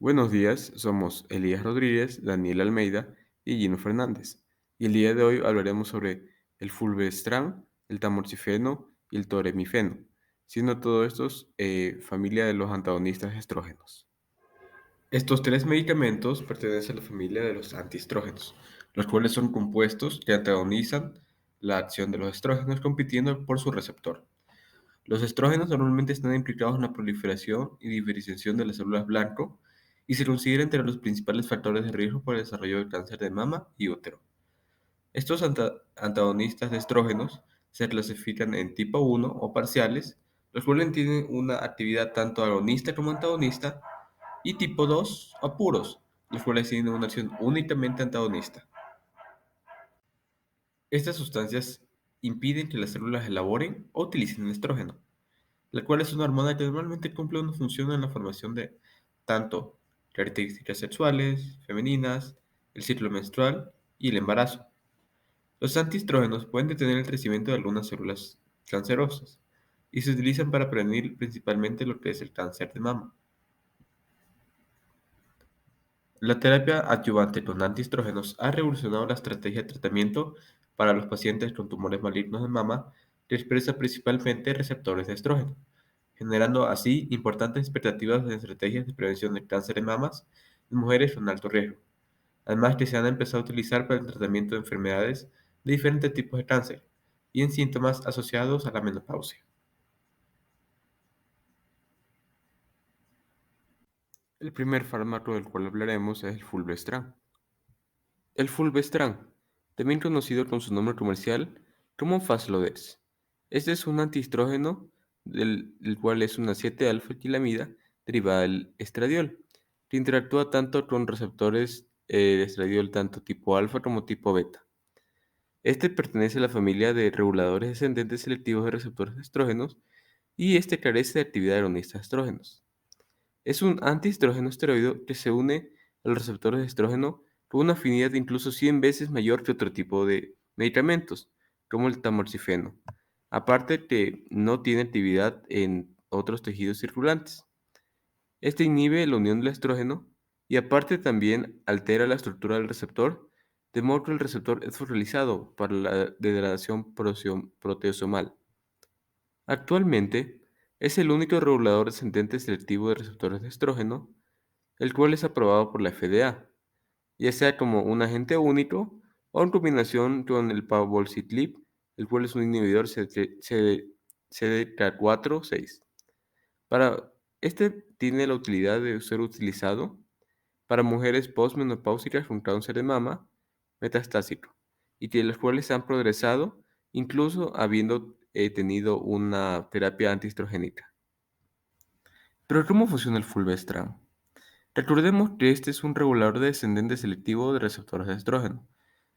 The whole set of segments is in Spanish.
Buenos días, somos Elías Rodríguez, Daniel Almeida y Gino Fernández. Y el día de hoy hablaremos sobre el fulvestrán, el tamoxifeno y el toremifeno, siendo todos estos familia de los antagonistas estrógenos. Estos tres medicamentos pertenecen a la familia de los antiestrógenos, los cuales son compuestos que antagonizan la acción de los estrógenos compitiendo por su receptor. Los estrógenos normalmente están implicados en la proliferación y diferenciación de las células blanco y se consideran entre los principales factores de riesgo para el desarrollo del cáncer de mama y útero. Estos antagonistas de estrógenos se clasifican en tipo 1 o parciales, los cuales tienen una actividad tanto agonista como antagonista, y tipo 2 o puros, los cuales tienen una acción únicamente antagonista. Estas sustancias impiden que las células elaboren o utilicen el estrógeno, la cual es una hormona que normalmente cumple una función en la formación de tanto características sexuales, femeninas, el ciclo menstrual y el embarazo. Los antiestrógenos pueden detener el crecimiento de algunas células cancerosas y se utilizan para prevenir principalmente lo que es el cáncer de mama. La terapia adyuvante con antiestrógenos ha revolucionado la estrategia de tratamiento para los pacientes con tumores malignos de mama que expresan principalmente receptores de estrógeno, generando así importantes expectativas en estrategias de prevención del cáncer de mamas en mujeres con alto riesgo. Además que se han empezado a utilizar para el tratamiento de enfermedades de diferentes tipos de cáncer y en síntomas asociados a la menopausia. El primer fármaco del cual hablaremos es el fulvestrán. El fulvestrán, también conocido con su nombre comercial como Faslodex. Este es un antiestrógeno del cual es una 7-alfa-etilamida derivada del estradiol, que interactúa tanto con receptores de estradiol tanto tipo alfa como tipo beta. Este pertenece a la familia de reguladores descendentes selectivos de receptores de estrógenos y este carece de actividad agonista de estrógenos. Es un antiestrógeno esteroide que se une a los receptores de estrógeno con una afinidad incluso 100 veces mayor que otro tipo de medicamentos, como el tamoxifeno. Aparte que no tiene actividad en otros tejidos circulantes. Este inhibe la unión del estrógeno y aparte también altera la estructura del receptor, de modo que el receptor es focalizado para la degradación proteosomal. Actualmente, es el único regulador descendente selectivo de receptores de estrógeno, el cual es aprobado por la FDA, ya sea como un agente único o en combinación con el palbociclib, el cual es un inhibidor CDK4/6. Para este tiene la utilidad de ser utilizado para mujeres postmenopáusicas con cáncer de mama metastásico y que las cuales han progresado incluso habiendo tenido una terapia antiestrogénica. Pero ¿cómo funciona el fulvestrán? Recordemos que este es un regulador descendente selectivo de receptores de estrógeno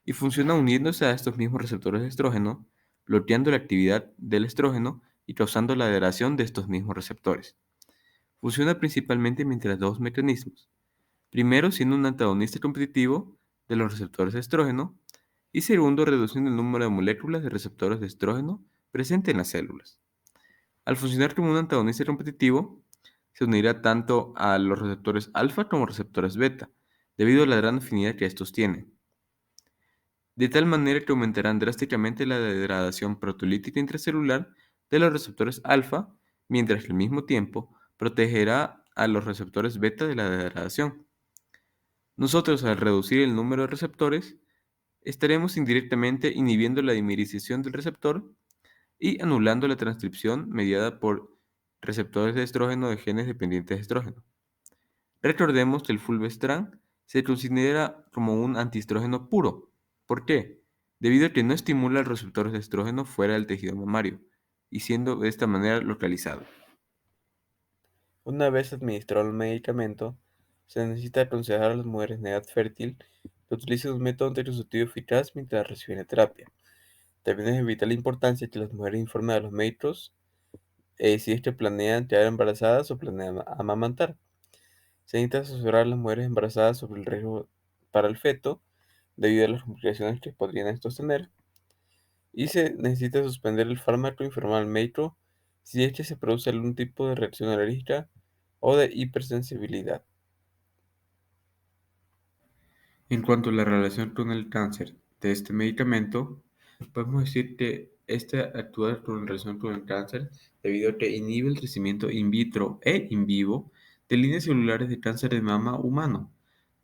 y funciona uniéndose a estos mismos receptores de estrógeno, bloqueando la actividad del estrógeno y causando la degradación de estos mismos receptores. Funciona principalmente mediante dos mecanismos. Primero, siendo un antagonista competitivo de los receptores de estrógeno y segundo, reduciendo el número de moléculas de receptores de estrógeno presentes en las células. Al funcionar como un antagonista competitivo, se unirá tanto a los receptores alfa como receptores beta, debido a la gran afinidad que estos tienen, de tal manera que aumentarán drásticamente la degradación proteolítica intracelular de los receptores alfa, mientras que al mismo tiempo protegerá a los receptores beta de la degradación. Nosotros, al reducir el número de receptores, estaremos indirectamente inhibiendo la dimerización del receptor y anulando la transcripción mediada por receptores de estrógeno de genes dependientes de estrógeno. Recordemos que el fulvestrán se considera como un antiestrógeno puro. ¿Por qué? Debido a que no estimula los receptores de estrógeno fuera del tejido mamario y siendo de esta manera localizado. Una vez administrado el medicamento, se necesita aconsejar a las mujeres en edad fértil que utilicen un método anticonceptivo eficaz mientras reciben la terapia. También es de vital importancia que las mujeres informen a los médicos si es que planean quedar embarazadas o planean amamantar. Se necesita asesorar a las mujeres embarazadas sobre el riesgo para el feto debido a las complicaciones que podrían estos tener. Y se necesita suspender el fármaco e informar al médico si es que se produce algún tipo de reacción alérgica o de hipersensibilidad. En cuanto a la relación con el cáncer de este medicamento, podemos decir que este actúa en relación con el cáncer debido a que inhibe el crecimiento in vitro e in vivo de líneas celulares de cáncer de mama humano,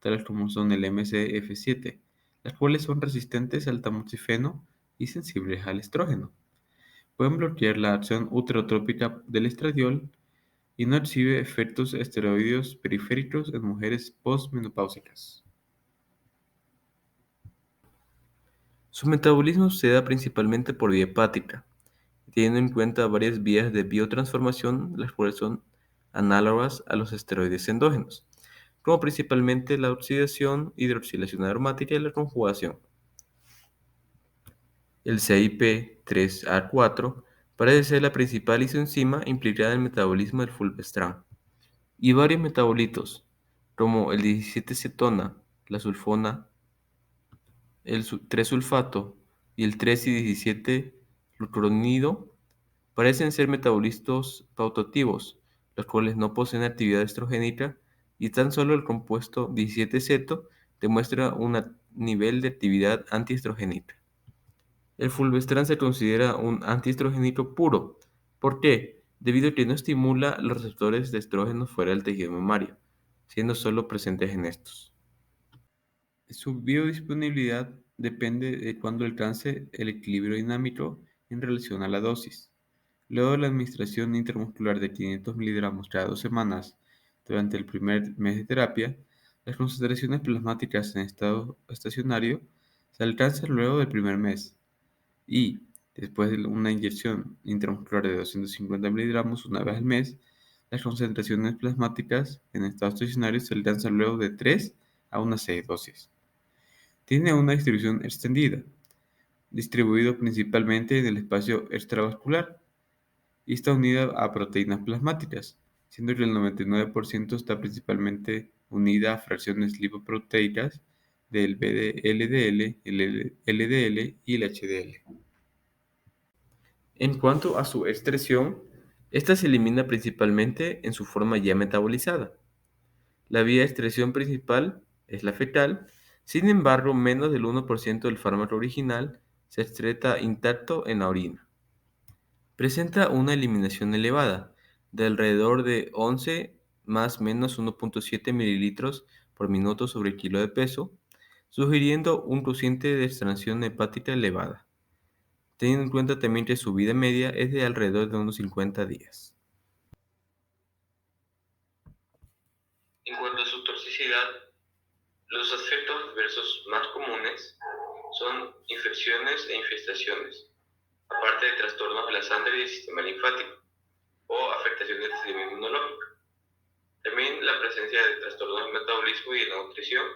tales como son el MCF7, las cuales son resistentes al tamoxifeno y sensibles al estrógeno. Pueden bloquear la acción uterotrópica del estradiol y no exhibe efectos esteroideos periféricos en mujeres postmenopáusicas. Su metabolismo se da principalmente por vía hepática, teniendo en cuenta varias vías de biotransformación, las cuales son análogas a los esteroides endógenos, como principalmente la oxidación, hidroxilación aromática y la conjugación. El CYP3A4 parece ser la principal isoenzima implicada en el metabolismo del fulvestrán, y varios metabolitos, como el 17-cetona, la sulfona, el 3-sulfato y el 3 y 17-glucuronido, parecen ser metabolitos pautativos, los cuales no poseen actividad estrogénica y tan solo el compuesto 17-ceto demuestra un nivel de actividad antiestrogénica. El fulvestrán se considera un antiestrogénico puro. ¿Por qué? Debido a que no estimula los receptores de estrógeno fuera del tejido mamario, siendo solo presentes en estos. Su biodisponibilidad depende de cuándo alcance el equilibrio dinámico en relación a la dosis. Luego de la administración intramuscular de 500 miligramos cada 2 semanas durante el primer mes de terapia, las concentraciones plasmáticas en estado estacionario se alcanzan luego del primer mes y, después de una inyección intramuscular de 250 miligramos una vez al mes, las concentraciones plasmáticas en estado estacionario se alcanzan luego de 3 a unas 6 dosis. Tiene una distribución extendida, distribuido principalmente en el espacio extravascular y está unida a proteínas plasmáticas, siendo que el 99% está principalmente unida a fracciones lipoproteicas del VLDL, el LDL y el HDL. En cuanto a su excreción, esta se elimina principalmente en su forma ya metabolizada. La vía de excreción principal es la fecal, sin embargo, menos del 1% del fármaco original se excreta intacto en la orina. Presenta una eliminación elevada, de alrededor de 11 más menos 1.7 mililitros por minuto sobre kilo de peso, sugiriendo un cociente de extracción hepática elevada, teniendo en cuenta también que su vida media es de alrededor de unos 50 días. En cuanto a su toxicidad, los efectos adversos más comunes son infecciones e infestaciones, aparte de trastornos de la sangre y del sistema linfático o afectaciones del sistema inmunológico. También la presencia de trastornos del metabolismo y de la nutrición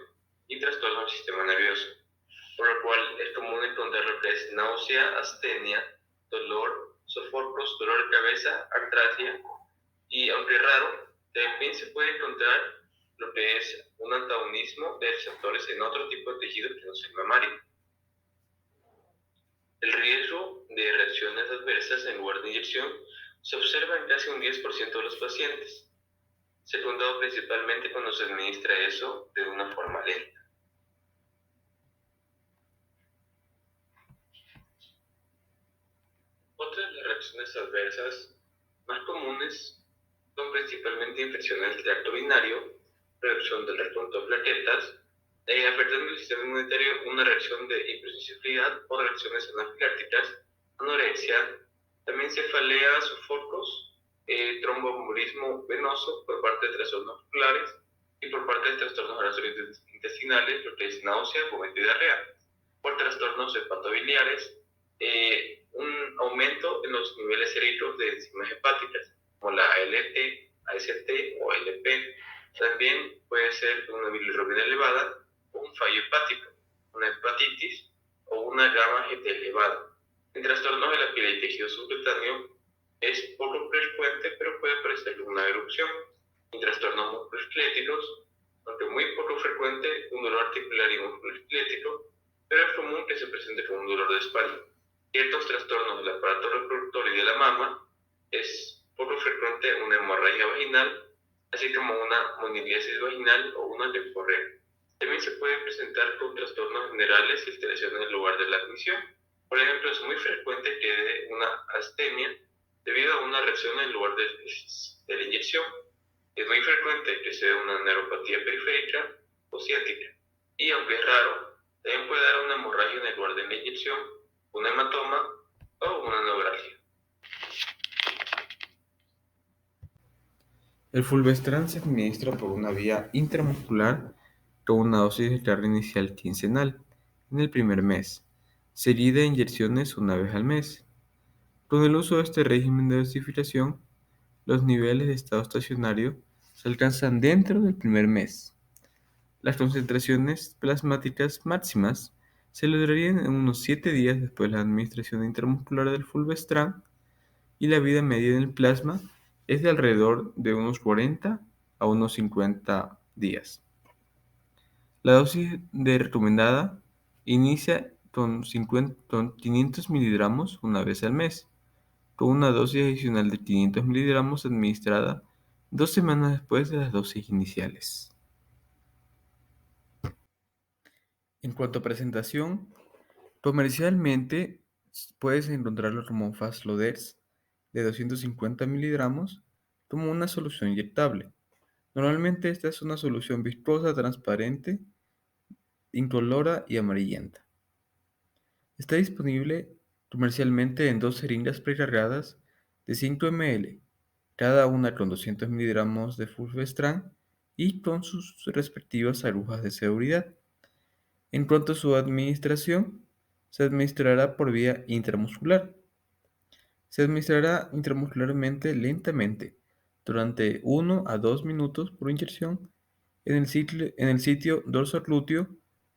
y trastornos del sistema nervioso, por lo cual es común encontrar lo que es náusea, astenia, dolor, sofocos, dolor de cabeza, artrasia y, aunque raro, también se puede encontrar lo que es un antagonismo de receptores en otro tipo de tejido que no sea el mamario. El riesgo de reacciones adversas en lugar de inyección se observa en casi un 10% de los pacientes, secundado principalmente cuando se administra eso de una forma lenta. Otras de las reacciones adversas más comunes son principalmente infecciones del tracto urinario, reducción del recuento de plaquetas, afectando el sistema inmunitario, una reacción de hipersensibilidad o reacciones anafilácticas, anorexia, también cefalea, sofocos, tromboembolismo venoso por parte de trastornos musculares y por parte de trastornos gastrointestinales, lo que es náusea, vómito y diarrea, por trastornos hepatobiliares, un aumento en los niveles séricos de enzimas hepáticas, como la ALT, AST o ALP. También puede ser una bilirrubina elevada o un fallo hepático, una hepatitis o una gamma GT elevada. En trastornos de la piel y tejido subcutáneo es poco frecuente, pero puede aparecer una erupción. En trastornos musculoesqueléticos, aunque muy poco frecuente, un dolor articular y musculoesquelético, pero es común que se presente con un dolor de espalda. Ciertos trastornos del aparato reproductor y de la mama es poco frecuente una hemorragia vaginal, así como una moniliasis vaginal o una linforrea. También se puede presentar con trastornos generales y alteraciones en el lugar de la admisión. Por ejemplo, es muy frecuente que dé una astenia debido a una reacción en el lugar de la inyección. Es muy frecuente que se dé una neuropatía periférica o ciática. Y aunque es raro, también puede dar una hemorragia en el lugar de la inyección, un hematoma o una neuralgia. El fulvestrant se administra por una vía intramuscular con una dosis de carga inicial quincenal en el primer mes, seguida de inyecciones una vez al mes. Con el uso de este régimen de dosificación, los niveles de estado estacionario se alcanzan dentro del primer mes. Las concentraciones plasmáticas máximas se lograrían en unos 7 días después de la administración intramuscular del fulvestrant y la vida media en el plasma es de alrededor de unos 40 a unos 50 días. La dosis recomendada inicia con 500 miligramos una vez al mes, con una dosis adicional de 500 miligramos administrada 2 semanas después de las dosis iniciales. En cuanto a presentación, comercialmente puedes encontrarlo como Faslodex de 250 miligramos como una solución inyectable. Normalmente esta es una solución viscosa, transparente, incolora y amarillenta. Está disponible comercialmente en dos jeringas precargadas de 5 ml, cada una con 200 miligramos de fulvestrant y con sus respectivas agujas de seguridad. En cuanto a su administración, se administrará por vía intramuscular. Se administrará intramuscularmente lentamente, durante 1 a 2 minutos por inyección en el sitio dorsoglúteo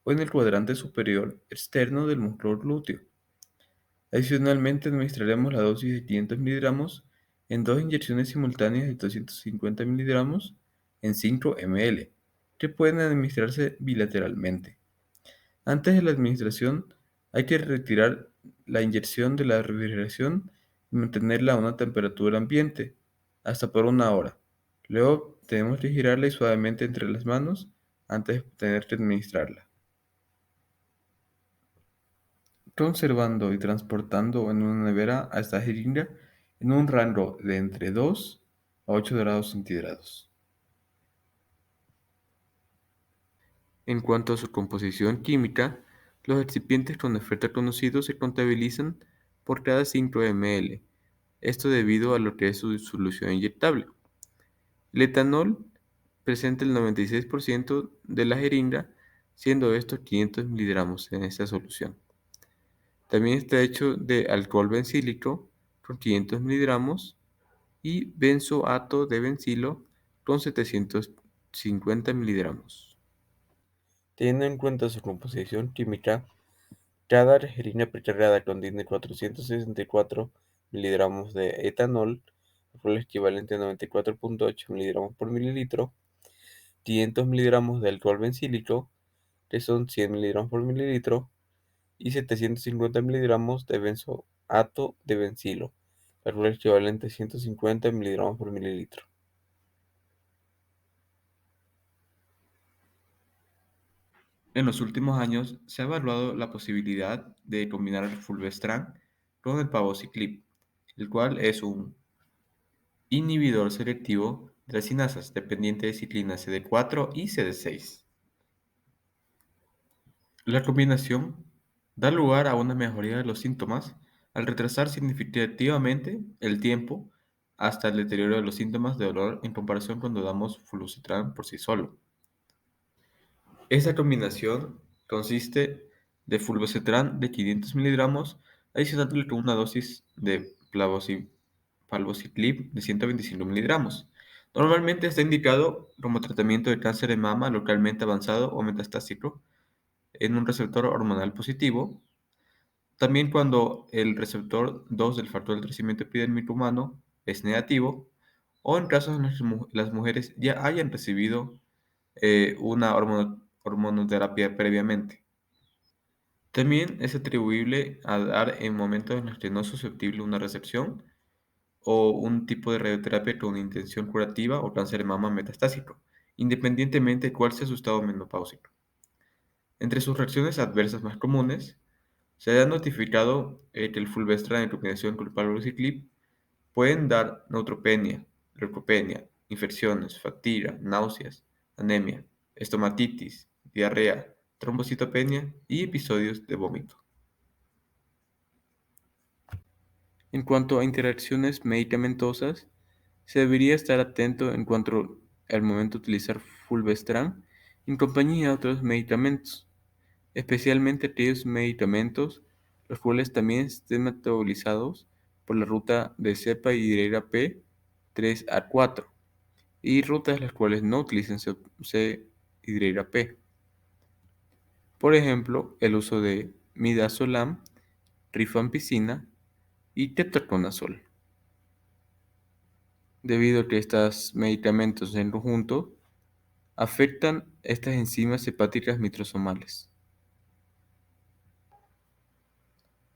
o en el cuadrante superior externo del músculo glúteo. Adicionalmente, administraremos la dosis de 500 miligramos en dos inyecciones simultáneas de 250 miligramos en 5 ml, que pueden administrarse bilateralmente. Antes de la administración, hay que retirar la inyección de la refrigeración y mantenerla a una temperatura ambiente, hasta por 1 hora. Luego, tenemos que girarla suavemente entre las manos antes de tener que administrarla. Conservando y transportando en una nevera a esta jeringa en un rango de entre 2 a 8 grados centígrados. En cuanto a su composición química, los excipientes con efecto conocido se contabilizan por cada 5 ml, esto debido a lo que es su solución inyectable. El etanol presenta el 96% de la jeringa, siendo estos 500 miligramos en esta solución. También está hecho de alcohol bencílico con 500 miligramos y benzoato de bencilo con 750 miligramos. Teniendo en cuenta su composición química, cada jeringa precargada contiene 464 miligramos de etanol, el equivalente a 94,8 miligramos por mililitro, 500 miligramos de alcohol bencílico, que son 100 miligramos por mililitro, y 750 miligramos de benzoato de bencilo, el equivalente a 150 miligramos por mililitro. En los últimos años se ha evaluado la posibilidad de combinar el fulvestrant con el palbociclib, el cual es un inhibidor selectivo de las cinasas dependiente de ciclina CD4 y CD6. La combinación da lugar a una mejoría de los síntomas al retrasar significativamente el tiempo hasta el deterioro de los síntomas de dolor en comparación cuando damos fluocitrán por sí solo. Esta combinación consiste de fulvestrant de 500 miligramos adicionándole con una dosis de palbociclib de 125 miligramos. Normalmente está indicado como tratamiento de cáncer de mama localmente avanzado o metastásico en un receptor hormonal positivo. También cuando el receptor 2 del factor del crecimiento epidérmico humano es negativo o en casos en los que las mujeres ya hayan recibido una hormonoterapia previamente. También es atribuible a dar en momentos en los que no es susceptible una recepción o un tipo de radioterapia con intención curativa o cáncer de mama metastásico, independientemente de cuál sea su estado menopáusico. Entre sus reacciones adversas más comunes, se ha notificado que el fulvestrant en combinación con el palbociclib pueden dar neutropenia, leucopenia, infecciones, fatiga, náuseas, anemia, estomatitis, diarrea, trombocitopenia y episodios de vómito. En cuanto a interacciones medicamentosas, se debería estar atento en cuanto al momento de utilizar fulvestrant en compañía de otros medicamentos, especialmente aquellos medicamentos los cuales también estén metabolizados por la ruta de cepa hidrera P 3A4 y rutas las cuales no utilicen C-hidrera P. Por ejemplo, el uso de midazolam, rifampicina y ketoconazol. Debido a que estos medicamentos en conjunto afectan estas enzimas hepáticas mitrosomales.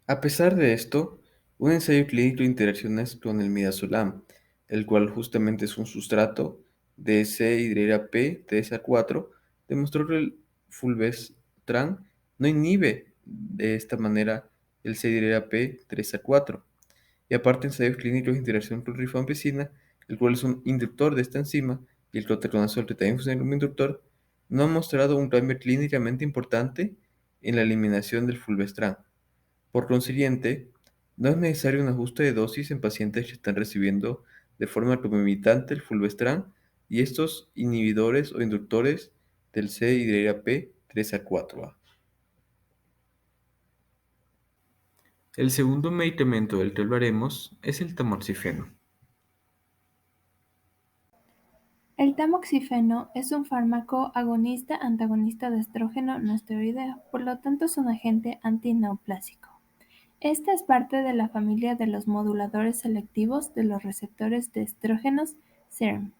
A pesar de esto, un ensayo clínico de interacciones con el midazolam, el cual justamente es un sustrato de C-hidrera-P3A4, demostró que el fulvestrant no inhibe de esta manera el C-hidrera-P3A4. Y aparte ensayos clínicos de interacción con rifampicina, el cual es un inductor de esta enzima, y el cloteconazol, que también funciona como inductor, no han mostrado un cambio clínicamente importante en la eliminación del fulvestrant. Por consiguiente, no es necesario un ajuste de dosis en pacientes que están recibiendo de forma concomitante el fulvestrant y estos inhibidores o inductores del C-hidrera-P3A4A. El segundo medicamento del que hablaremos es el tamoxifeno. El tamoxifeno es un fármaco agonista-antagonista de estrógeno no esteroideo, por lo tanto es un agente antineoplásico. Esta es parte de la familia de los moduladores selectivos de los receptores de estrógenos SERM.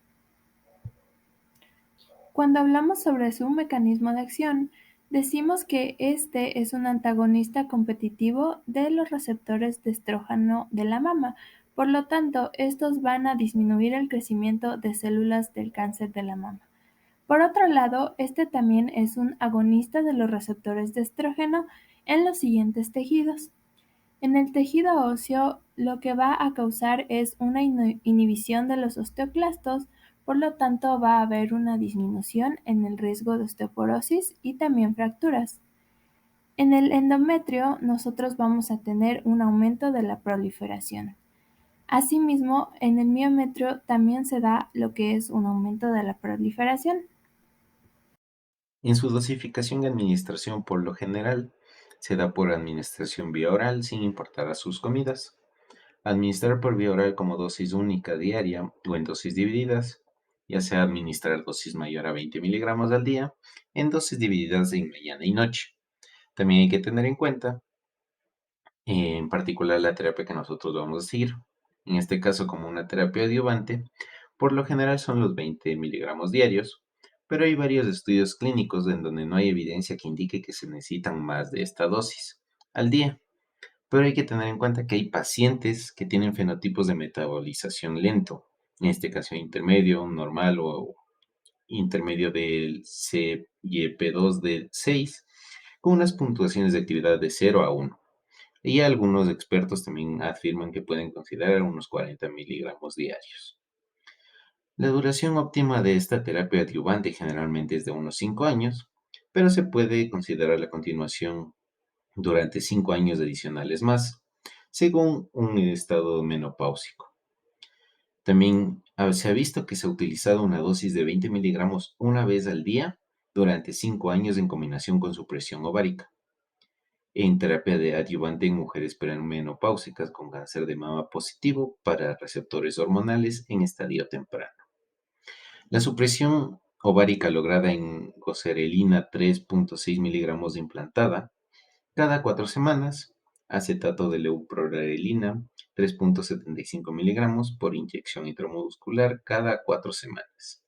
Cuando hablamos sobre su mecanismo de acción, decimos que este es un antagonista competitivo de los receptores de estrógeno de la mama, por lo tanto, estos van a disminuir el crecimiento de células del cáncer de la mama. Por otro lado, este también es un agonista de los receptores de estrógeno en los siguientes tejidos. En el tejido óseo, lo que va a causar es una inhibición de los osteoclastos, por lo tanto va a haber una disminución en el riesgo de osteoporosis y también fracturas. En el endometrio, nosotros vamos a tener un aumento de la proliferación. Asimismo, en el miometrio también se da lo que es un aumento de la proliferación. En su dosificación y administración, por lo general, se da por administración vía oral sin importar a sus comidas. Administrar por vía oral como dosis única diaria o en dosis divididas, ya sea administrar dosis mayor a 20 miligramos al día en dosis divididas en mañana y noche. También hay que tener en cuenta, en particular, la terapia que nosotros vamos a seguir. En este caso, como una terapia adyuvante, por lo general son los 20 miligramos diarios, pero hay varios estudios clínicos en donde no hay evidencia que indique que se necesitan más de esta dosis al día. Pero hay que tener en cuenta que hay pacientes que tienen fenotipos de metabolización lento, en este caso intermedio, normal o intermedio del CYP2 de 6, con unas puntuaciones de actividad de 0 a 1. Y algunos expertos también afirman que pueden considerar unos 40 miligramos diarios. La duración óptima de esta terapia adyuvante generalmente es de unos 5 años, pero se puede considerar la continuación durante 5 años adicionales más, según un estado menopáusico. También se ha visto que se ha utilizado una dosis de 20 miligramos una vez al día durante 5 años en combinación con supresión ovárica, en terapia de adyuvante en mujeres premenopáusicas con cáncer de mama positivo para receptores hormonales en estadio temprano. La supresión ovárica lograda en goserelina 3.6 miligramos implantada cada 4 semanas, acetato de leuprorelina 3.75 miligramos por inyección intramuscular cada 4 semanas.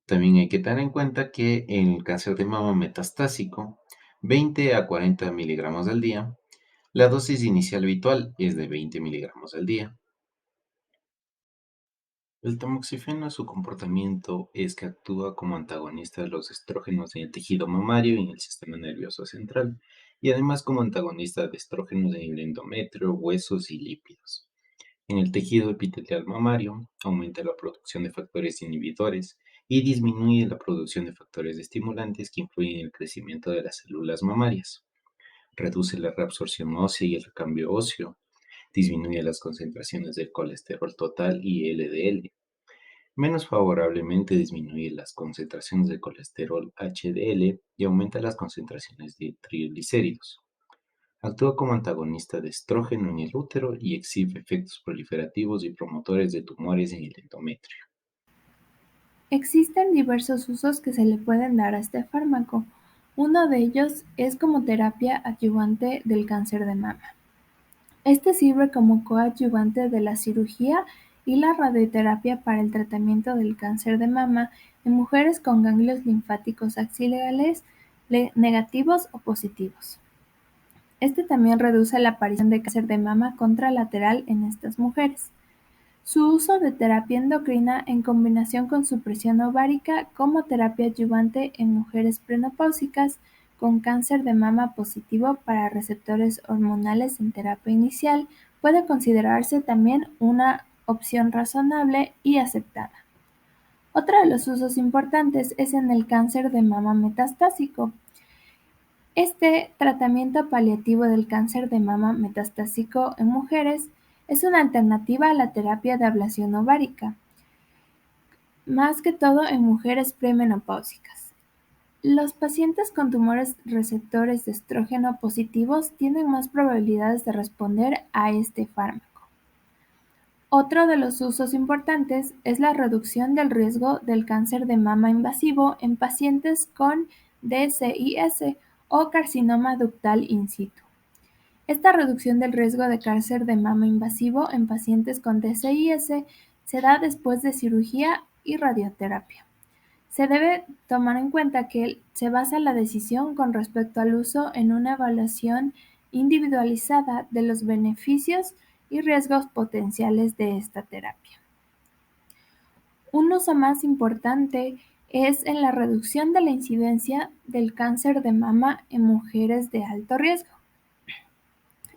También hay que tener en cuenta que en el cáncer de mama metastásico, 20 a 40 miligramos al día, la dosis inicial habitual es de 20 miligramos al día. El tamoxifeno, su comportamiento es que actúa como antagonista de los estrógenos en el tejido mamario y en el sistema nervioso central, y además como antagonista de estrógenos en el endometrio, huesos y lípidos. En el tejido epitelial mamario, aumenta la producción de factores inhibidores y disminuye la producción de factores estimulantes que influyen en el crecimiento de las células mamarias. Reduce la reabsorción ósea y el recambio óseo, disminuye las concentraciones del colesterol total y LDL. Menos favorablemente disminuye las concentraciones de colesterol HDL y aumenta las concentraciones de triglicéridos. Actúa como antagonista de estrógeno en el útero y exhibe efectos proliferativos y promotores de tumores en el endometrio. Existen diversos usos que se le pueden dar a este fármaco. Uno de ellos es como terapia adyuvante del cáncer de mama. Este sirve como coadyuvante de la cirugía y la radioterapia para el tratamiento del cáncer de mama en mujeres con ganglios linfáticos axiales negativos o positivos. Este también reduce la aparición de cáncer de mama contralateral en estas mujeres. Su uso de terapia endocrina en combinación con supresión ovárica como terapia adyuvante en mujeres premenopáusicas con cáncer de mama positivo para receptores hormonales en terapia inicial puede considerarse también una opción razonable y aceptada. Otro de los usos importantes es en el cáncer de mama metastásico. Este tratamiento paliativo del cáncer de mama metastásico en mujeres es una alternativa a la terapia de ablación ovárica, más que todo en mujeres premenopáusicas. Los pacientes con tumores receptores de estrógeno positivos tienen más probabilidades de responder a este fármaco. Otro de los usos importantes es la reducción del riesgo del cáncer de mama invasivo en pacientes con DCIS o carcinoma ductal in situ. Esta reducción del riesgo de cáncer de mama invasivo en pacientes con DCIS se da después de cirugía y radioterapia. Se debe tomar en cuenta que se basa la decisión con respecto al uso en una evaluación individualizada de los beneficios y riesgos potenciales de esta terapia. Un uso más importante es en la reducción de la incidencia del cáncer de mama en mujeres de alto riesgo.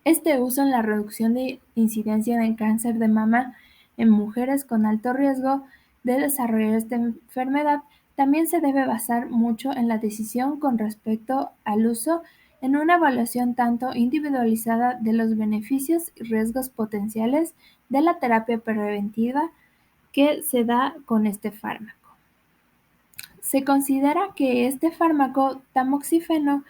Este uso en la reducción de incidencia del cáncer de mama en mujeres con alto riesgo de desarrollar esta enfermedad también se debe basar mucho en la decisión con respecto al uso en una evaluación tanto individualizada de los beneficios y riesgos potenciales de la terapia preventiva que se da con este fármaco. Se considera que este fármaco tamoxifeno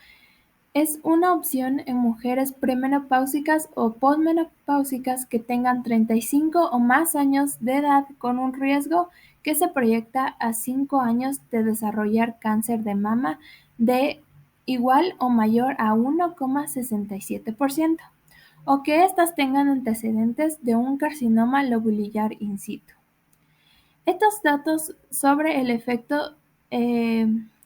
es una opción en mujeres premenopáusicas o posmenopáusicas que tengan 35 o más años de edad con un riesgo que se proyecta a 5 años de desarrollar cáncer de mama de igual o mayor a 1,67% o que éstas tengan antecedentes de un carcinoma lobulillar in situ. Estos datos sobre el efecto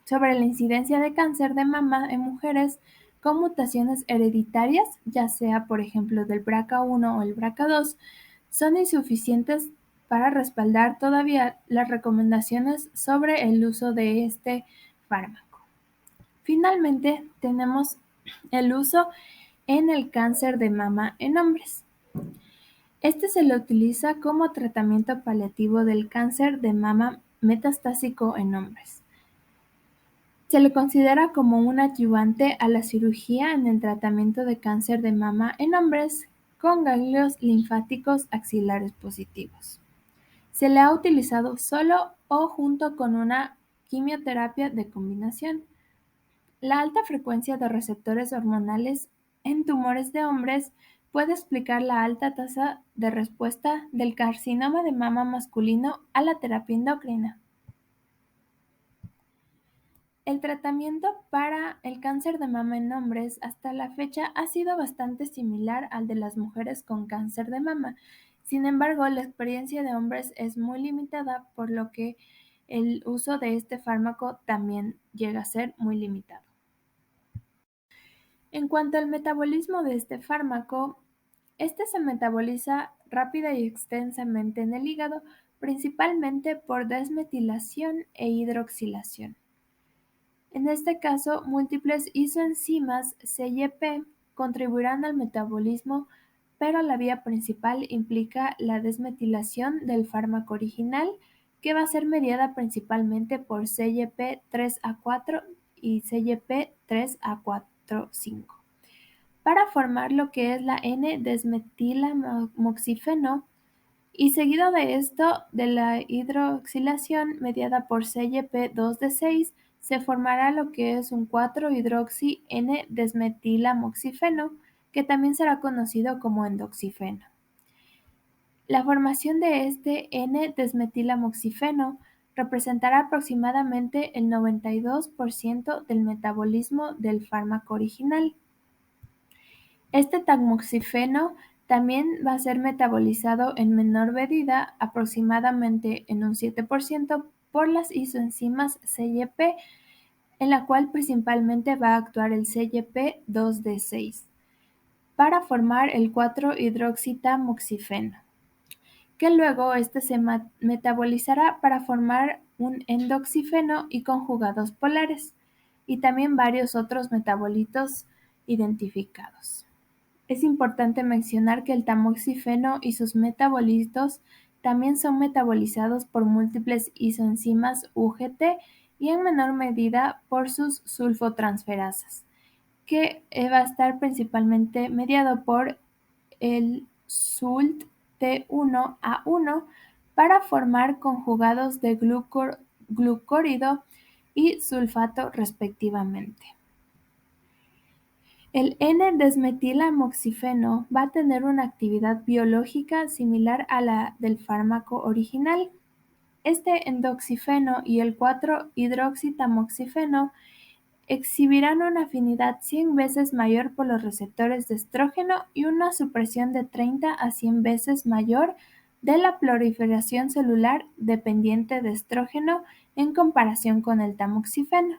sobre la incidencia de cáncer de mama en mujeres con mutaciones hereditarias, ya sea por ejemplo del BRCA1 o el BRCA2, son insuficientes para respaldar todavía las recomendaciones sobre el uso de este fármaco. Finalmente, tenemos el uso en el cáncer de mama en hombres. Este se le utiliza como tratamiento paliativo del cáncer de mama metastásico en hombres. Se le considera como un adyuvante a la cirugía en el tratamiento de cáncer de mama en hombres con ganglios linfáticos axilares positivos. Se le ha utilizado solo o junto con una quimioterapia de combinación. La alta frecuencia de receptores hormonales en tumores de hombres puede explicar la alta tasa de respuesta del carcinoma de mama masculino a la terapia endocrina. El tratamiento para el cáncer de mama en hombres hasta la fecha ha sido bastante similar al de las mujeres con cáncer de mama. Sin embargo, la experiencia de hombres es muy limitada, por lo que el uso de este fármaco también llega a ser muy limitado. En cuanto al metabolismo de este fármaco, este se metaboliza rápida y extensamente en el hígado, principalmente por desmetilación e hidroxilación. En este caso, múltiples isoenzimas CYP contribuirán al metabolismo, pero la vía principal implica la desmetilación del fármaco original, que va a ser mediada principalmente por CYP3A4 y CYP3A45. Para formar lo que es la N-desmetilamoxifeno, y seguido de esto, de la hidroxilación mediada por CYP2D6, se formará lo que es un 4-hidroxi-N-desmetilamoxifeno, que también será conocido como endoxifeno. La formación de este N-desmetilamoxifeno representará aproximadamente el 92% del metabolismo del fármaco original. Este tamoxifeno también va a ser metabolizado en menor medida, aproximadamente en un 7%, por las isoenzimas CYP, en la cual principalmente va a actuar el CYP2D6, para formar el 4-hidroxitamoxifeno, que luego este se metabolizará para formar un endoxifeno y conjugados polares, y también varios otros metabolitos identificados. Es importante mencionar que el tamoxifeno y sus metabolitos también son metabolizados por múltiples isoenzimas UGT y en menor medida por sus sulfotransferasas, que va a estar principalmente mediado por el SULT-T1A1 para formar conjugados de glucórido y sulfato respectivamente. El N-desmetilamoxifeno va a tener una actividad biológica similar a la del fármaco original. Este endoxifeno y el 4-hidroxitamoxifeno exhibirán una afinidad 100 veces mayor por los receptores de estrógeno y una supresión de 30 a 100 veces mayor de la proliferación celular dependiente de estrógeno en comparación con el tamoxifeno.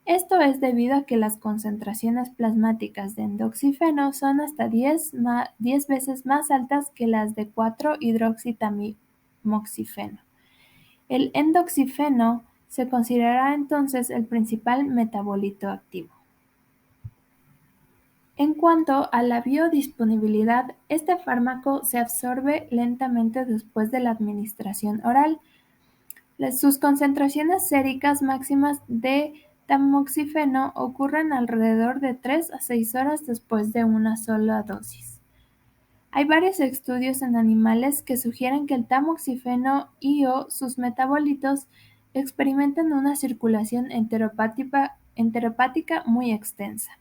Esto es debido a que las concentraciones plasmáticas de endoxifeno son hasta 10 veces más altas que las de 4-hidroxitamoxifeno. El endoxifeno se considerará entonces el principal metabolito activo. En cuanto a la biodisponibilidad, este fármaco se absorbe lentamente después de la administración oral. Sus concentraciones séricas máximas de tamoxifeno ocurren alrededor de 3 a 6 horas después de una sola dosis. Hay varios estudios en animales que sugieren que el tamoxifeno y o sus metabolitos experimentan una circulación enteropática muy extensa.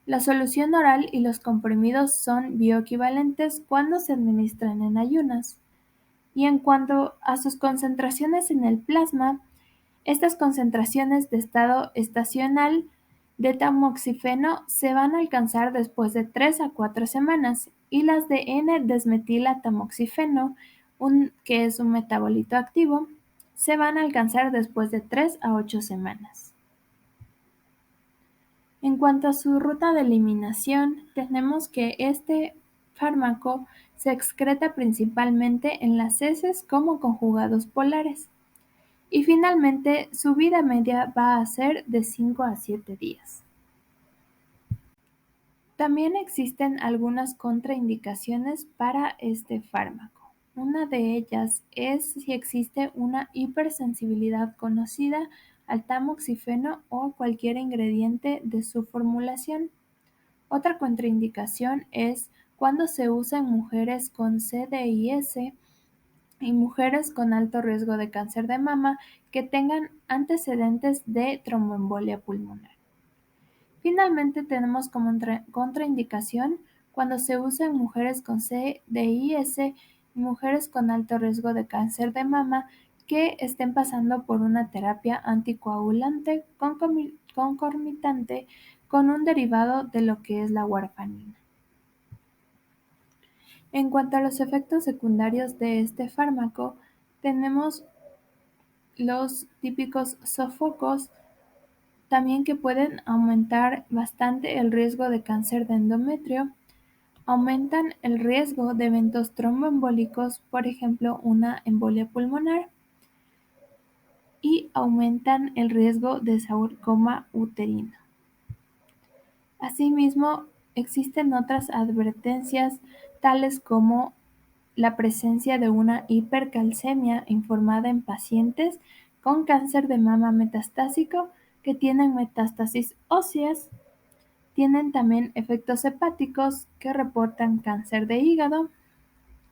La solución oral y los comprimidos son bioequivalentes cuando se administran en ayunas. Y en cuanto a sus concentraciones en el plasma, estas concentraciones de estado estacional de tamoxifeno se van a alcanzar después de 3 a 4 semanas y las de N-desmetilatamoxifeno, que es un metabolito activo, se van a alcanzar después de 3 a 8 semanas. En cuanto a su ruta de eliminación, tenemos que este fármaco se excreta principalmente en las heces como conjugados polares. Y finalmente, su vida media va a ser de 5 a 7 días. También existen algunas contraindicaciones para este fármaco. Una de ellas es si existe una hipersensibilidad conocida al tamoxifeno o a cualquier ingrediente de su formulación. Otra contraindicación es cuando se usa en mujeres con CDIS y mujeres con alto riesgo de cáncer de mama que tengan antecedentes de tromboembolia pulmonar. Finalmente, tenemos como contraindicación cuando se usa en mujeres con CDIS y mujeres con alto riesgo de cáncer de mama que estén pasando por una terapia anticoagulante concomitante con un derivado de lo que es la warfarina. En cuanto a los efectos secundarios de este fármaco, tenemos los típicos sofocos, también que pueden aumentar bastante el riesgo de cáncer de endometrio, Aumentan el riesgo de eventos tromboembólicos, por ejemplo, una embolia pulmonar, y aumentan el riesgo de sarcoma uterino. Asimismo, existen otras advertencias, tales como la presencia de una hipercalcemia informada en pacientes con cáncer de mama metastásico que tienen metástasis óseas. Tienen también efectos hepáticos que reportan cáncer de hígado.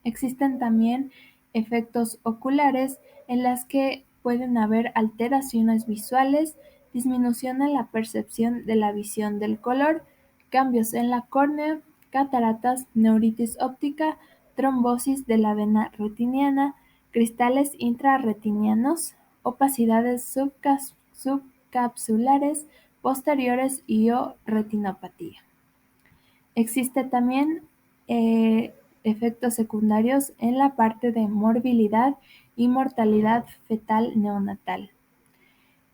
Existen también efectos oculares en las que pueden haber alteraciones visuales, disminución en la percepción de la visión del color, cambios en la córnea, cataratas, neuritis óptica, trombosis de la vena retiniana, cristales intrarretinianos, opacidades subcapsulares posteriores y o retinopatía. Existe también efectos secundarios en la parte de morbilidad y mortalidad fetal neonatal.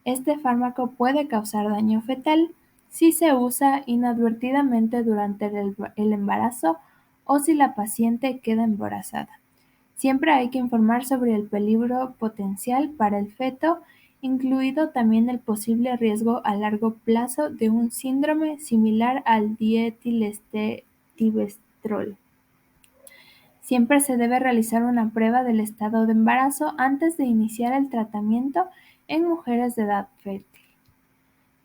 Este fármaco puede causar daño fetal si se usa inadvertidamente durante el embarazo o si la paciente queda embarazada. Siempre hay que informar sobre el peligro potencial para el feto, incluido también el posible riesgo a largo plazo de un síndrome similar al dietilestetilestibestrol. Siempre se debe realizar una prueba del estado de embarazo antes de iniciar el tratamiento en mujeres de edad fértil.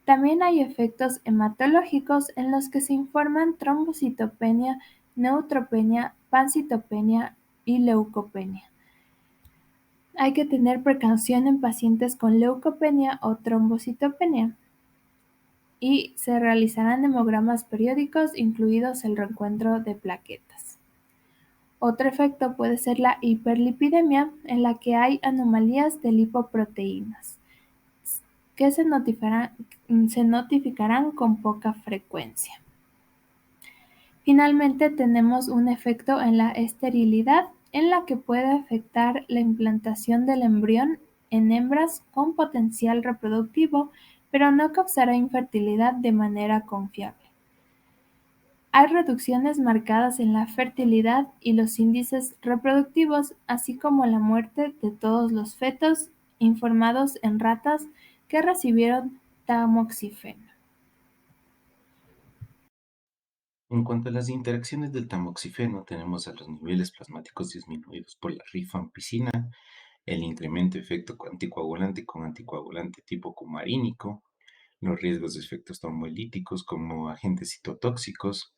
También hay efectos hematológicos en los que se informan trombocitopenia, neutropenia, pancitopenia y leucopenia. Hay que tener precaución en pacientes con leucopenia o trombocitopenia y se realizarán hemogramas periódicos, incluidos el reencuentro de plaquetas. Otro efecto puede ser la hiperlipidemia, en la que hay anomalías de lipoproteínas, que se notificarán con poca frecuencia. Finalmente, tenemos un efecto en la esterilidad, en la que puede afectar la implantación del embrión en hembras con potencial reproductivo, pero no causará infertilidad de manera confiable. Hay reducciones marcadas en la fertilidad y los índices reproductivos, así como la muerte de todos los fetos informados en ratas que recibieron tamoxifeno. En cuanto a las interacciones del tamoxifeno, tenemos a los niveles plasmáticos disminuidos por la rifampicina, el incremento de efecto anticoagulante con anticoagulante tipo cumarínico, los riesgos de efectos trombolíticos como agentes citotóxicos,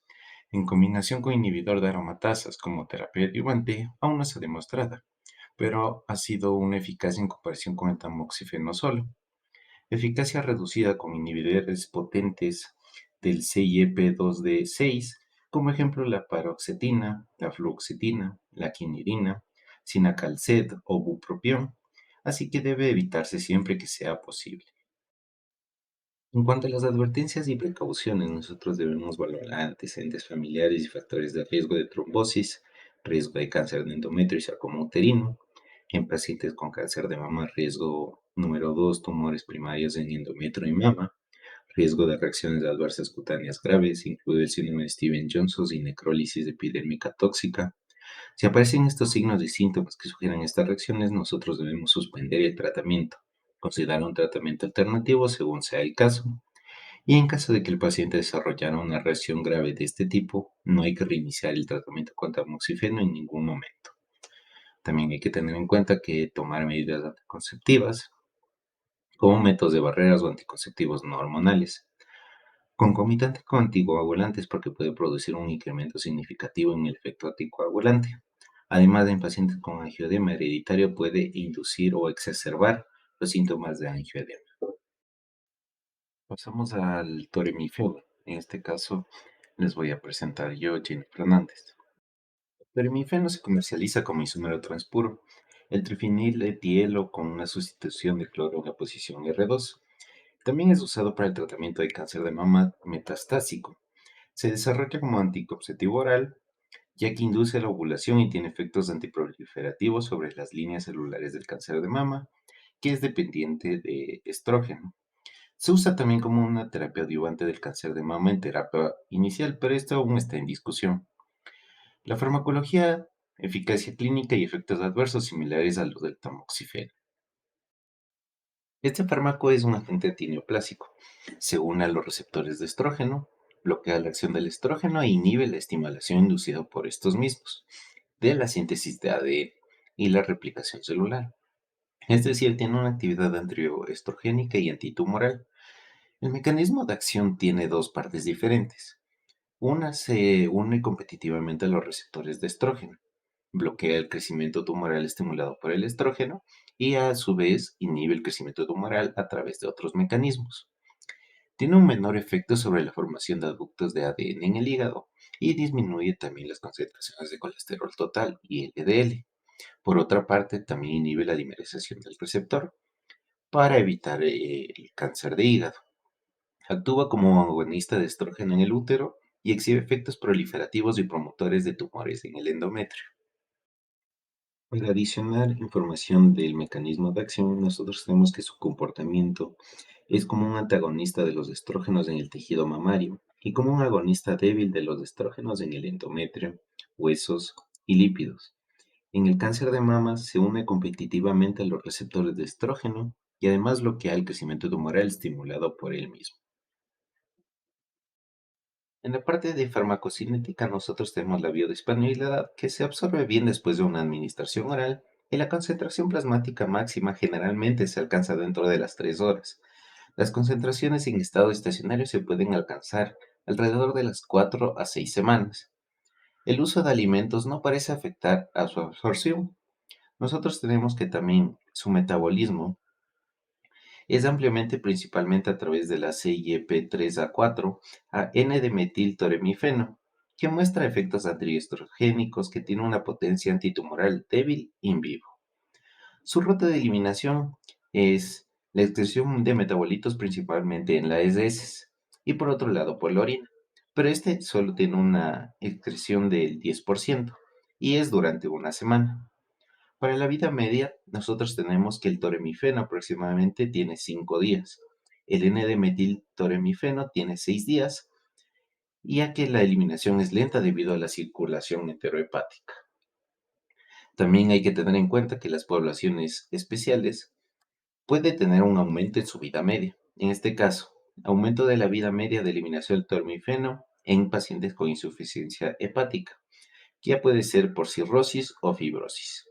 en combinación con inhibidor de aromatasas como terapia adyuvante, aún no se ha demostrado, pero ha sido una eficacia en comparación con el tamoxifeno solo. Eficacia reducida con inhibidores potentes del CYP2D6, como ejemplo la paroxetina, la fluoxetina, la quinidina, cinacalcet o bupropión, así que debe evitarse siempre que sea posible. En cuanto a las advertencias y precauciones, nosotros debemos valorar antecedentes familiares y factores de riesgo de trombosis, riesgo de cáncer de endometrio y sarcoma uterino. En pacientes con cáncer de mama, riesgo número 2, tumores primarios en endometrio y mama, riesgo de reacciones adversas cutáneas graves, incluido el síndrome de Stevens-Johnson y necrólisis epidérmica tóxica. Si aparecen estos signos y síntomas que sugieren estas reacciones, nosotros debemos suspender el tratamiento, considerar un tratamiento alternativo según sea el caso, y en caso de que el paciente desarrollara una reacción grave de este tipo, no hay que reiniciar el tratamiento con tamoxifeno en ningún momento. También hay que tener en cuenta que tomar medidas anticonceptivas, como métodos de barreras o anticonceptivos no hormonales, concomitante con anticoagulantes porque puede producir un incremento significativo en el efecto anticoagulante. Además, en pacientes con angioedema hereditario puede inducir o exacerbar los síntomas de angioedema. Pasamos al toremifeno. En este caso, les voy a presentar yo, Jenny Fernández. El toremifeno se comercializa como isómero transpuro, el trifenil etielo con una sustitución de cloro en la posición R2. También es usado para el tratamiento de cáncer de mama metastásico. Se desarrolla como anticonceptivo oral, ya que induce la ovulación y tiene efectos antiproliferativos sobre las líneas celulares del cáncer de mama, que es dependiente de estrógeno. Se usa también como una terapia adyuvante del cáncer de mama en terapia inicial, pero esto aún está en discusión. La farmacología, eficacia clínica y efectos adversos similares a los del tamoxifeno. Este fármaco es un agente antineoplásico. Se une a los receptores de estrógeno, bloquea la acción del estrógeno e inhibe la estimulación inducida por estos mismos de la síntesis de ADN y la replicación celular. Es decir, tiene una actividad antiestrogénica y antitumoral. El mecanismo de acción tiene dos partes diferentes. Una se une competitivamente a los receptores de estrógeno, bloquea el crecimiento tumoral estimulado por el estrógeno y a su vez inhibe el crecimiento tumoral a través de otros mecanismos. Tiene un menor efecto sobre la formación de aductos de ADN en el hígado y disminuye también las concentraciones de colesterol total y LDL. Por otra parte, también inhibe la dimerización del receptor para evitar el cáncer de hígado. Actúa como agonista de estrógeno en el útero y exhibe efectos proliferativos y promotores de tumores en el endometrio. Para adicionar información del mecanismo de acción, nosotros tenemos que su comportamiento es como un antagonista de los estrógenos en el tejido mamario y como un agonista débil de los estrógenos en el endometrio, huesos y lípidos. En el cáncer de mama se une competitivamente a los receptores de estrógeno y además bloquea el crecimiento tumoral estimulado por él mismo. En la parte de farmacocinética nosotros tenemos la biodisponibilidad que se absorbe bien después de una administración oral y la concentración plasmática máxima generalmente se alcanza dentro de las 3 horas. Las concentraciones en estado estacionario se pueden alcanzar alrededor de las 4 a 6 semanas. El uso de alimentos no parece afectar a su absorción. Nosotros tenemos que también su metabolismo es ampliamente principalmente a través de la CYP3A4 a N-demetiltoremifeno, que muestra efectos antiestrogénicos que tiene una potencia antitumoral débil in vivo. Su ruta de eliminación es la excreción de metabolitos principalmente en las heces y por otro lado por la orina, pero este solo tiene una excreción del 10% y es durante una semana. Para la vida media, nosotros tenemos que el toremifeno aproximadamente tiene 5 días, el N-demetiltoremifeno tiene 6 días, ya que la eliminación es lenta debido a la circulación enterohepática. También hay que tener en cuenta que las poblaciones especiales puede tener un aumento en su vida media. En este caso, aumento de la vida media de eliminación del tormifeno en pacientes con insuficiencia hepática, que ya puede ser por cirrosis o fibrosis.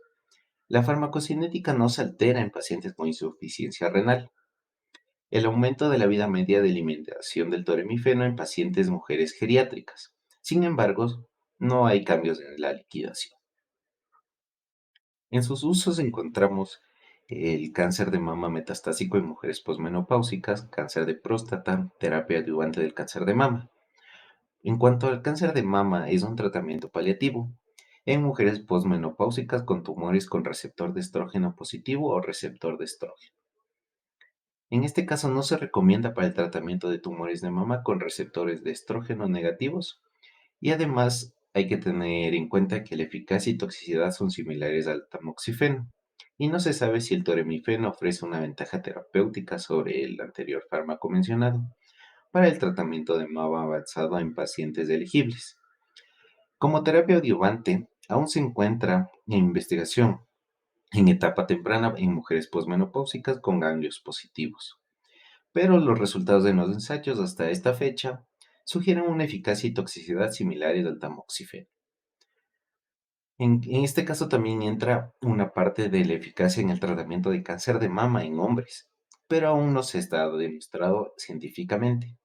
La farmacocinética no se altera en pacientes con insuficiencia renal. El aumento de la vida media de alimentación del toremifeno en pacientes mujeres geriátricas. Sin embargo, no hay cambios en la liquidación. En sus usos encontramos el cáncer de mama metastásico en mujeres posmenopáusicas, cáncer de próstata, terapia adyuvante del cáncer de mama. En cuanto al cáncer de mama, es un tratamiento paliativo en mujeres posmenopáusicas con tumores con receptor de estrógeno positivo o receptor de estrógeno. En este caso no se recomienda para el tratamiento de tumores de mama con receptores de estrógeno negativos y además hay que tener en cuenta que la eficacia y toxicidad son similares al tamoxifeno y no se sabe si el toremifeno ofrece una ventaja terapéutica sobre el anterior fármaco mencionado para el tratamiento de mama avanzado en pacientes elegibles. Como terapia adyuvante, aún se encuentra en investigación en etapa temprana en mujeres posmenopáusicas con ganglios positivos, pero los resultados de los ensayos hasta esta fecha sugieren una eficacia y toxicidad similares al tamoxifeno. En este caso también entra una parte de la eficacia en el tratamiento de cáncer de mama en hombres, pero aún no se está demostrado científicamente.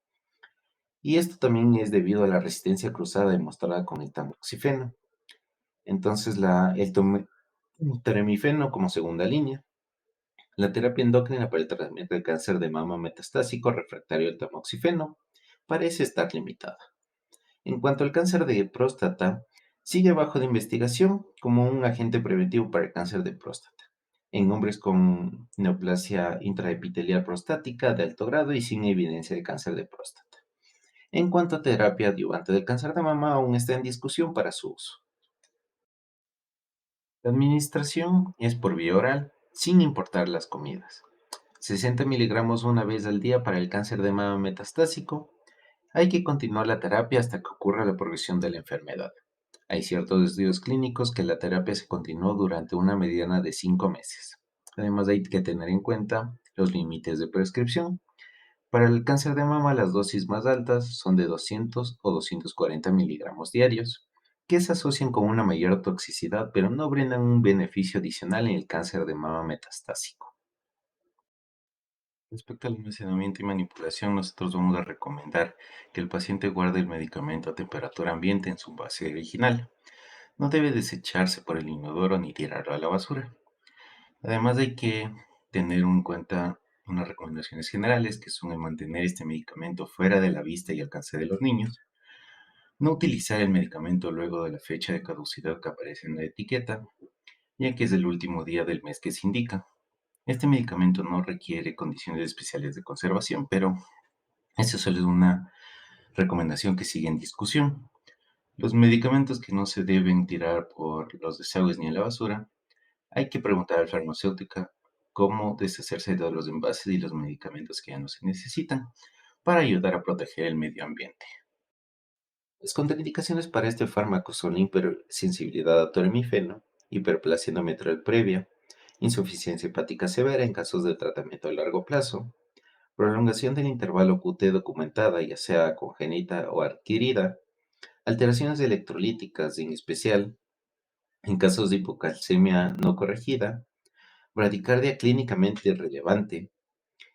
Y esto también es debido a la resistencia cruzada demostrada con el tamoxifeno. Entonces, tremifeno como segunda línea. La terapia endocrina para el tratamiento del cáncer de mama metastásico refractario al tamoxifeno parece estar limitada. En cuanto al cáncer de próstata, sigue bajo de investigación como un agente preventivo para el cáncer de próstata en hombres con neoplasia intraepitelial prostática de alto grado y sin evidencia de cáncer de próstata. En cuanto a terapia adyuvante del cáncer de mama, aún está en discusión para su uso. La administración es por vía oral, sin importar las comidas. 60 miligramos una vez al día para el cáncer de mama metastásico. Hay que continuar la terapia hasta que ocurra la progresión de la enfermedad. Hay ciertos estudios clínicos que la terapia se continuó durante una mediana de 5 meses. Además, hay que tener en cuenta los límites de prescripción. Para el cáncer de mama, las dosis más altas son de 200 o 240 miligramos diarios, que se asocian con una mayor toxicidad, pero no brindan un beneficio adicional en el cáncer de mama metastásico. Respecto al almacenamiento y manipulación, nosotros vamos a recomendar que el paciente guarde el medicamento a temperatura ambiente en su base original. No debe desecharse por el inodoro ni tirarlo a la basura. Además, hay que tener en cuenta unas recomendaciones generales que son el mantener este medicamento fuera de la vista y alcance de los niños, no utilizar el medicamento luego de la fecha de caducidad que aparece en la etiqueta, ya que es el último día del mes que se indica. Este medicamento no requiere condiciones especiales de conservación, pero eso solo es una recomendación que sigue en discusión. Los medicamentos que no se deben tirar por los desagües ni a la basura, hay que preguntar al farmacéutico cómo deshacerse de los envases y los medicamentos que ya no se necesitan para ayudar a proteger el medio ambiente. Las contraindicaciones para este fármaco son hipersensibilidad a toramifeno, hiperplasia endometrial previa, insuficiencia hepática severa en casos de tratamiento a largo plazo, prolongación del intervalo QT documentada, ya sea congénita o adquirida, alteraciones electrolíticas, en especial en casos de hipocalcemia no corregida, bradicardia clínicamente relevante,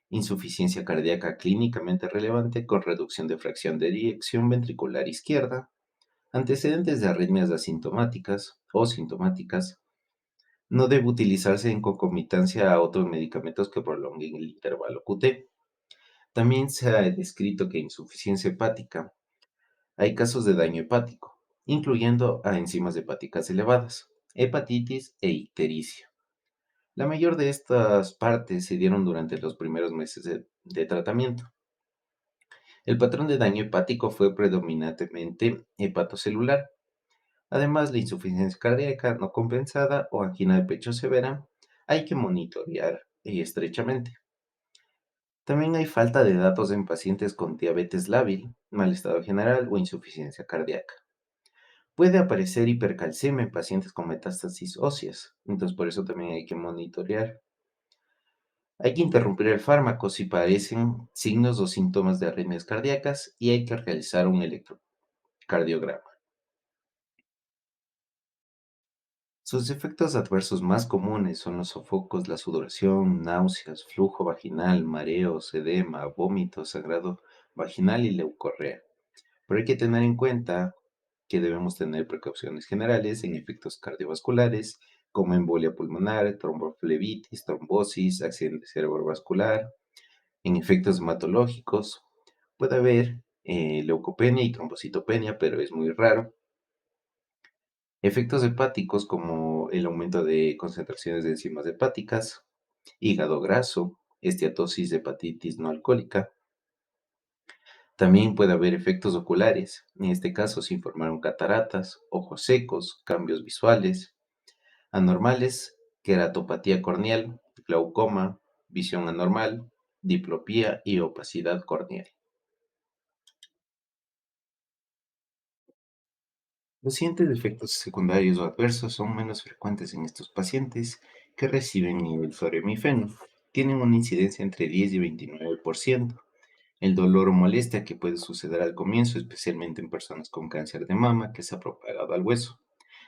insuficiencia cardíaca clínicamente relevante con reducción de fracción de eyección ventricular izquierda, antecedentes de arritmias asintomáticas o sintomáticas. No debe utilizarse en concomitancia a otros medicamentos que prolonguen el intervalo QT. También se ha descrito que insuficiencia hepática hay casos de daño hepático, incluyendo a enzimas hepáticas elevadas, hepatitis e ictericia. La mayor de estas partes se dieron durante los primeros meses de tratamiento. El patrón de daño hepático fue predominantemente hepatocelular. Además, la insuficiencia cardíaca no compensada o angina de pecho severa hay que monitorear estrechamente. También hay falta de datos en pacientes con diabetes lábil, mal estado general o insuficiencia cardíaca. Puede aparecer hipercalcemia en pacientes con metástasis óseas, entonces por eso también hay que monitorear. Hay que interrumpir el fármaco si parecen signos o síntomas de arritmias cardíacas y hay que realizar un electrocardiograma. Sus efectos adversos más comunes son los sofocos, la sudoración, náuseas, flujo vaginal, mareos, edema, vómitos, sangrado vaginal y leucorrea. Pero hay que tener en cuenta que debemos tener precauciones generales en efectos cardiovasculares, como embolia pulmonar, tromboflebitis, trombosis, accidente cerebrovascular. En efectos hematológicos puede haber leucopenia y trombocitopenia, pero es muy raro. Efectos hepáticos como el aumento de concentraciones de enzimas hepáticas, hígado graso, esteatosis de hepatitis no alcohólica. También puede haber efectos oculares, en este caso se informaron cataratas, ojos secos, cambios visuales, anormales, queratopatía corneal, glaucoma, visión anormal, diplopía y opacidad corneal. Los siguientes efectos secundarios o adversos son menos frecuentes en estos pacientes que reciben nivelzoramifeno. Tienen una incidencia entre 10 y 29%. El dolor o molestia que puede suceder al comienzo, especialmente en personas con cáncer de mama que se ha propagado al hueso.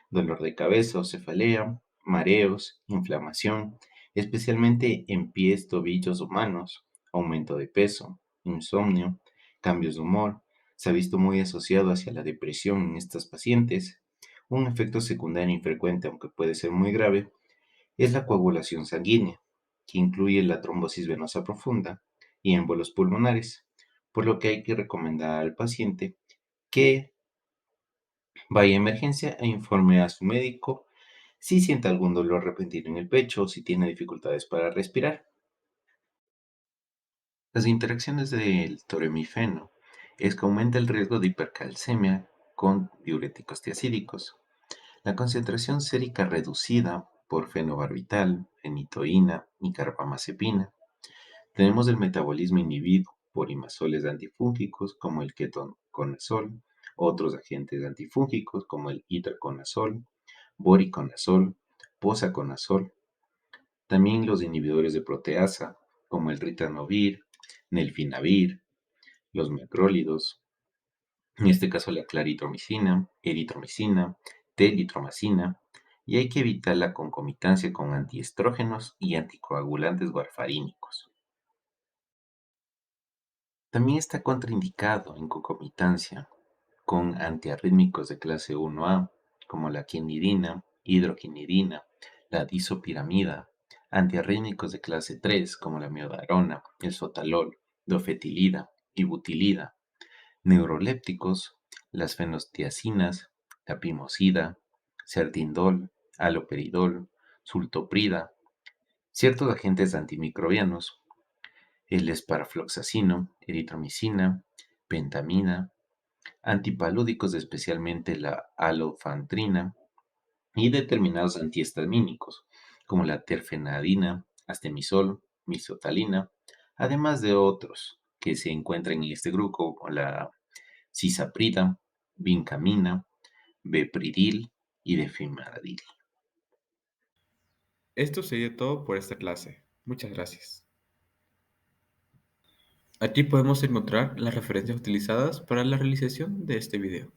Dolor de cabeza o cefalea, mareos, inflamación, especialmente en pies, tobillos o manos, aumento de peso, insomnio, cambios de humor. Se ha visto muy asociado hacia la depresión en estas pacientes. Un efecto secundario infrecuente, aunque puede ser muy grave, es la coagulación sanguínea, que incluye la trombosis venosa profunda y émbolos pulmonares, por lo que hay que recomendar al paciente que vaya a emergencia e informe a su médico si siente algún dolor repentino en el pecho o si tiene dificultades para respirar. Las interacciones del toremifeno es que aumenta el riesgo de hipercalcemia con diuréticos tiacídicos. La concentración sérica reducida por fenobarbital, fenitoína y carbamazepina. Tenemos el metabolismo inhibido por imazoles antifúngicos como el ketoconazol otros agentes antifúngicos como el itraconazol, voriconazol, posaconazol, también los inhibidores de proteasa como el ritonavir, nelfinavir, los macrólidos, en este caso la claritromicina, eritromicina, telitromicina, y hay que evitar la concomitancia con antiestrógenos y anticoagulantes warfarínicos. También está contraindicado en concomitancia con antiarrítmicos de clase 1A, como la quinidina, hidroquinidina, la disopiramida, antiarrítmicos de clase 3, como la miodarona, el sotalol, dofetilida y butilida, neurolépticos, las fenotiacinas, la pimosida, cerdindol, haloperidol, sultoprida, ciertos agentes antimicrobianos, el esparafloxacino, eritromicina, pentamina, antipalúdicos, especialmente la alofandrina, y determinados antihistamínicos, como la terfenadina, astemisol, misotalina, además de otros que se encuentran en este grupo, como la cisaprida, vincamina, bepridil y defimradil. Esto sería todo por esta clase. Muchas gracias. Aquí podemos encontrar las referencias utilizadas para la realización de este video.